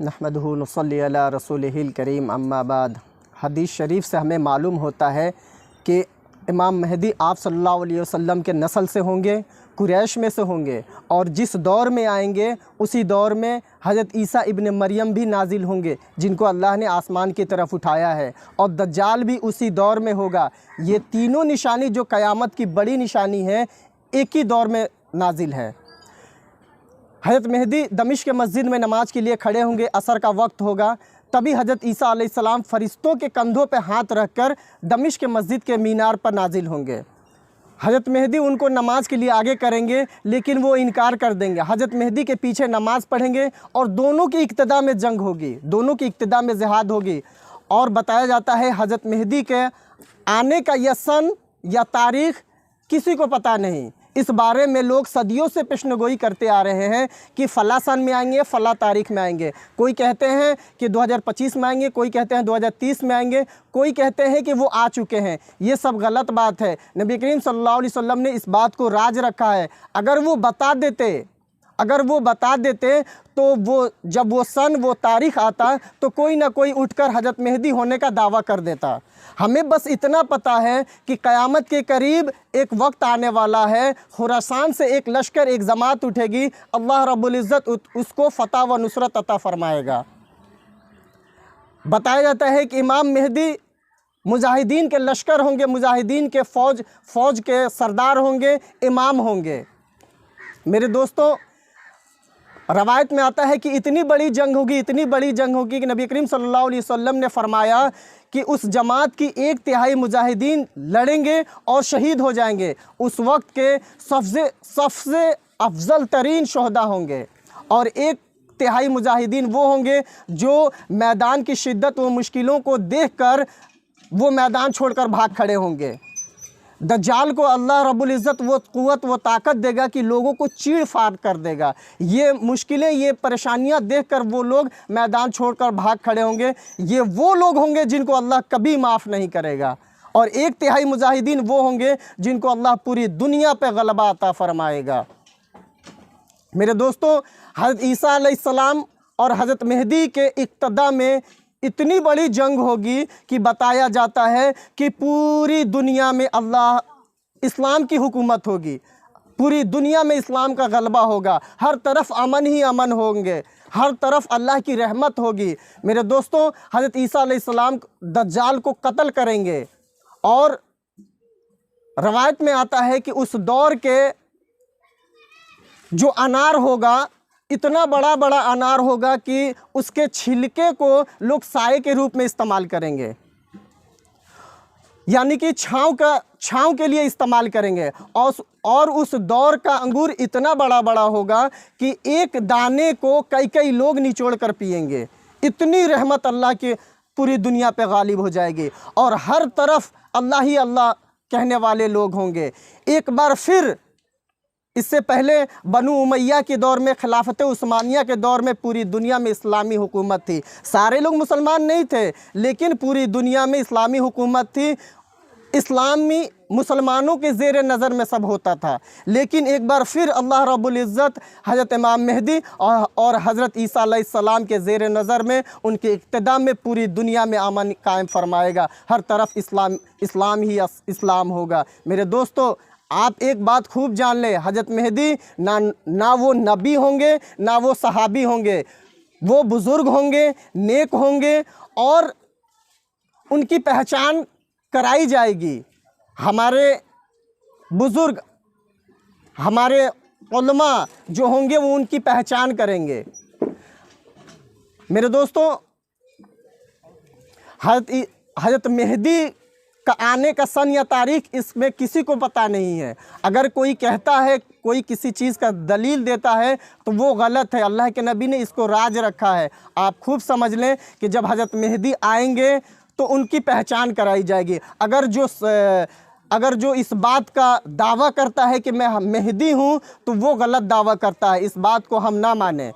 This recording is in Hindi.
नहमदुहु नुसल्ली अला रसूलिहिल करीम अम्मा बाद। हदीस शरीफ से हमें मालूम होता है कि इमाम मेहदी आप सल्लल्लाहु अलैहि वसल्लम के नस्ल से होंगे, कुरैश में से होंगे, और जिस दौर में आएंगे उसी दौर में हज़रत ईसा इब्न मरियम भी नाजिल होंगे, जिनको अल्लाह ने आसमान की तरफ उठाया है, और दज्जाल भी उसी दौर में होगा। ये तीनों निशानी जो क़यामत की बड़ी निशानी है, एक ही दौर में नाजिल है। हज़रत मेहदी दमिश्क के मस्जिद में नमाज के लिए खड़े होंगे, असर का वक्त होगा, तभी हज़रत ईसा अलैहिस्सलाम फ़रिश्तों के कंधों पर हाथ रखकर दमिश्क के मस्जिद के मीनार पर नाजिल होंगे। हज़रत मेहदी उनको नमाज के लिए आगे करेंगे, लेकिन वो इनकार कर देंगे। हज़रत मेहदी के पीछे नमाज पढ़ेंगे और दोनों की इक्तदा में जंग होगी, दोनों की इक्तदा में जिहाद होगी। और बताया जाता है हज़रत मेहदी के आने का यह सन या तारीख़ किसी को पता नहीं। इस बारे में लोग सदियों से पेशनगोई करते आ रहे हैं कि फ़ला सन में आएंगे, फ़ला तारीख़ में आएंगे। कोई कहते हैं कि 2025 में आएंगे, कोई कहते हैं 2030 में आएंगे, कोई कहते हैं कि वो आ चुके हैं। ये सब गलत बात है। नबी करीम सल्लल्लाहु अलैहि वसल्लम ने इस बात को राज रखा है। अगर वो बता देते तो वो जब वो सन वो तारीख़ आता तो कोई ना कोई उठकर हज़रत मेहदी होने का दावा कर देता। हमें बस इतना पता है कि क़यामत के करीब एक वक्त आने वाला है, खुरासान से एक लश्कर, एक जमात उठेगी, अल्लाह रब्बुल इज़्ज़त उसको फ़तह व नुसरत अता फ़रमाएगा। बताया जाता है कि इमाम मेहदी मुजाहिदीन के लश्कर होंगे, मुजाहिदीन के फ़ौज के सरदार होंगे, इमाम होंगे। मेरे दोस्तों, रवायत में आता है कि इतनी बड़ी जंग होगी कि नबी करीम सल्लल्लाहु अलैहि वसल्लम ने फरमाया कि उस जमात की 1/3 मुजाहिदीन लड़ेंगे और शहीद हो जाएंगे। उस वक्त के सबसे अफजल तरीन शोहदा होंगे, और 1/3 मुजाहिदीन वो होंगे जो मैदान की शिद्दत व मुश्किलों को देखकर वो मैदान छोड़कर भाग खड़े होंगे। दज्जाल को अल्लाह रब्बुल इज़्ज़त वो क़ुव्वत वो ताकत देगा कि लोगों को चीड़ फाड़ कर देगा। ये मुश्किलें, ये परेशानियां देखकर वो लोग मैदान छोड़कर भाग खड़े होंगे। ये वो लोग होंगे जिनको अल्लाह कभी माफ़ नहीं करेगा, और 1/3 मुजाहिदीन वो होंगे जिनको अल्लाह पूरी दुनिया पे गलबा अता फ़रमाएगा। मेरे दोस्तों, हज़रत ईसा अलैहिस्सलाम और हज़रत मेहदी के इक्तदा में इतनी बड़ी जंग होगी कि बताया जाता है कि पूरी दुनिया में इस्लाम की हुकूमत होगी, पूरी दुनिया में इस्लाम का गलबा होगा, हर तरफ अमन ही अमन होंगे, हर तरफ अल्लाह की रहमत होगी। मेरे दोस्तों, हज़रत ईसा अलैहिस्सलाम दज्जाल को कत्ल करेंगे, और रवायत में आता है कि उस दौर के जो अनार होगा, इतना बड़ा अनार होगा कि उसके छिलके को लोग साए के रूप में इस्तेमाल करेंगे, यानी कि छाँव के लिए इस्तेमाल करेंगे। और उस दौर का अंगूर इतना बड़ा होगा कि एक दाने को कई लोग निचोड़ कर पिएंगे। इतनी रहमत अल्लाह की पूरी दुनिया पे गालिब हो जाएगी, और हर तरफ अल्लाह ही अल्लाह कहने वाले लोग होंगे। एक बार फिर, इससे पहले बनु उमैया के दौर में, खिलाफत उस्मानिया के दौर में पूरी दुनिया में इस्लामी हुकूमत थी। सारे लोग मुसलमान नहीं थे, लेकिन पूरी दुनिया में इस्लामी हुकूमत थी। इस्लामी मुसलमानों के ज़ेर नज़र में सब होता था। लेकिन एक बार फिर अल्लाह रब्बुल इज़्ज़त हज़रत इमाम मेहदी और हज़रत ईसा अलैहिस्सलाम के ज़ेर नज़र में, उनके इक़्तिदा में पूरी दुनिया में अमन कायम फरमाएगा। हर तरफ इस्लाम ही इस्लाम होगा। मेरे दोस्तों, आप एक बात खूब जान लें, हज़रत मेहदी ना वो नबी होंगे, ना वो सहाबी होंगे। वो बुज़ुर्ग होंगे, नेक होंगे, और उनकी पहचान कराई जाएगी। हमारे बुज़ुर्ग, हमारे उलमा जो होंगे वो उनकी पहचान करेंगे। मेरे दोस्तों, हज़रत मेहदी का आने का सन या तारीख़ इसमें किसी को पता नहीं है। अगर कोई कहता है, कोई किसी चीज़ का दलील देता है, तो वो गलत है। अल्लाह के नबी ने इसको राज रखा है। आप खूब समझ लें कि जब हज़रत मेहदी आएंगे तो उनकी पहचान कराई जाएगी। अगर जो इस बात का दावा करता है कि मैं मेहदी हूँ, तो वो गलत दावा करता है। इस बात को हम ना माने।